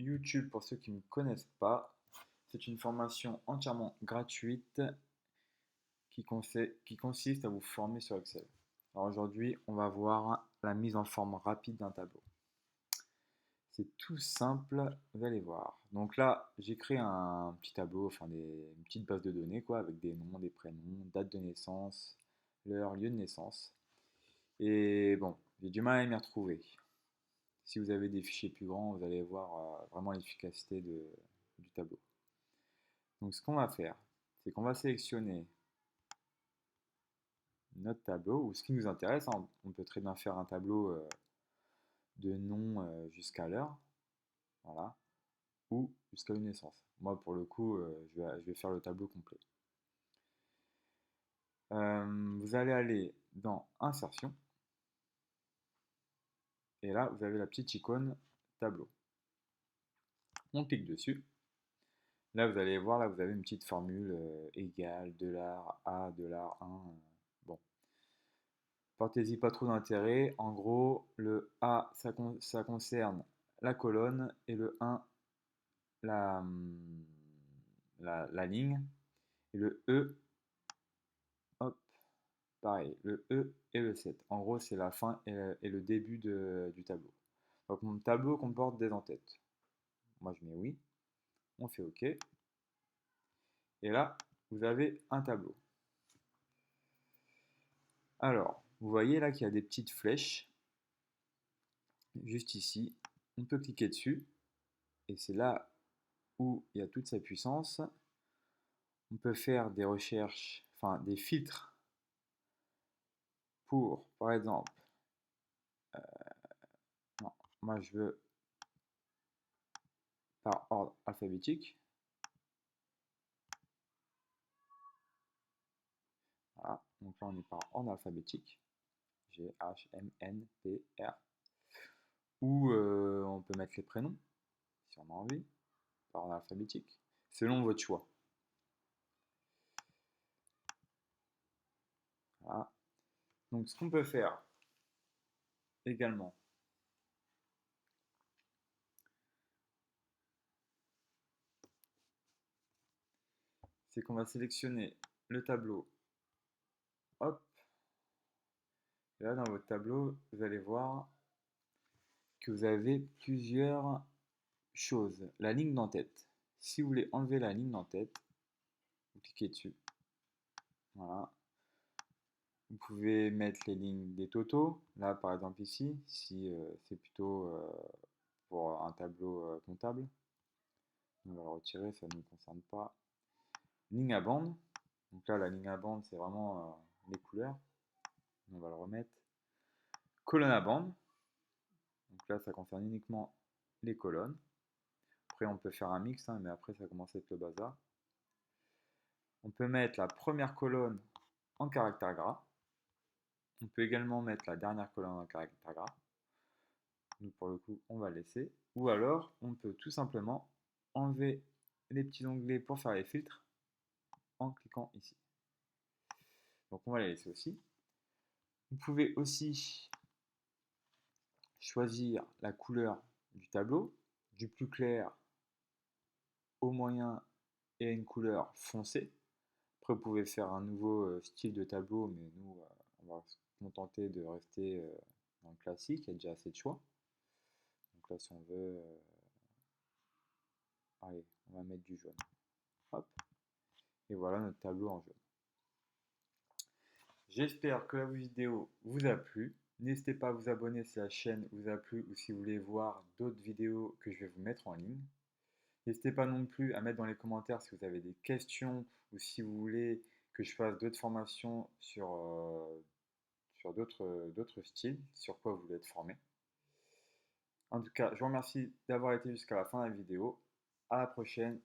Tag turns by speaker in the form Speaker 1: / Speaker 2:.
Speaker 1: YouTube, pour ceux qui ne me connaissent pas, c'est une formation entièrement gratuite qui consiste à vous former sur Excel. Alors aujourd'hui, on va voir la mise en forme rapide d'un tableau. C'est tout simple, vous allez voir. Donc là, j'ai créé un petit tableau, enfin une petite base de données quoi, avec des noms, des prénoms, date de naissance, l'heure, lieu de naissance. Et bon, j'ai du mal à m'y retrouver. Si vous avez des fichiers plus grands, vous allez voir vraiment l'efficacité du tableau. Donc ce qu'on va faire, c'est qu'on va sélectionner notre tableau, ou ce qui nous intéresse, hein. On peut très bien faire un tableau de nom jusqu'à l'heure, voilà, ou jusqu'à une naissance. Moi, pour le coup, je vais faire le tableau complet. Vous allez aller dans Insertion, et là, vous avez la petite icône tableau. On clique dessus. Là, vous allez voir, là, vous avez une petite formule égale $A, $1. Bon, portez-y pas trop d'intérêt. En gros, le A, ça concerne la colonne et le 1, la, la ligne. Et le E, hop, pareil, le E et le 7. En gros, c'est la fin et le début du tableau. Donc, mon tableau comporte des en-têtes. Moi, je mets oui. On fait OK. Et là, vous avez un tableau. Alors, vous voyez là qu'il y a des petites flèches juste ici. On peut cliquer dessus et c'est là où il y a toute sa puissance. On peut faire des recherches, enfin des filtres pour, par exemple, non, moi je veux par ordre alphabétique. Voilà, donc là on est par ordre alphabétique. G, H, M, N, P, R. Ou on peut mettre les prénoms, si on a envie, par ordre alphabétique, selon votre choix. Voilà. Donc ce qu'on peut faire également, c'est qu'on va sélectionner le tableau. Hop. Et là, dans votre tableau, vous allez voir que vous avez plusieurs choses. La ligne d'en-tête. Si vous voulez enlever la ligne d'en-tête, vous cliquez dessus. Voilà. Vous pouvez mettre les lignes des totaux. Là, par exemple, ici, si c'est plutôt pour un tableau comptable. On va le retirer, ça ne nous concerne pas. Ligne à bande. Donc là, la ligne à bande, c'est vraiment les couleurs. On va le remettre. Colonne à bande. Donc là, ça concerne uniquement les colonnes. Après, on peut faire un mix, hein, mais après, ça commence à être le bazar. On peut mettre la première colonne en caractère gras. On peut également mettre la dernière colonne en caractère gras. Nous, pour le coup, on va laisser. Ou alors, on peut tout simplement enlever les petits onglets pour faire les filtres en cliquant ici. Donc, on va les laisser aussi. Vous pouvez aussi choisir la couleur du tableau, du plus clair au moyen et à une couleur foncée. Après, vous pouvez faire un nouveau style de tableau, mais nous, on va se contenter de rester dans le classique, il y a déjà assez de choix. Donc là, si on veut, allez, on va mettre du jaune. Hop, et voilà notre tableau en jaune. J'espère que la vidéo vous a plu. N'hésitez pas à vous abonner si la chaîne vous a plu ou si vous voulez voir d'autres vidéos que je vais vous mettre en ligne. N'hésitez pas non plus à mettre dans les commentaires si vous avez des questions ou si vous voulez que je fasse d'autres formations sur d'autres styles, sur quoi vous voulez être formé. En tout cas, je vous remercie d'avoir été jusqu'à la fin de la vidéo. À la prochaine.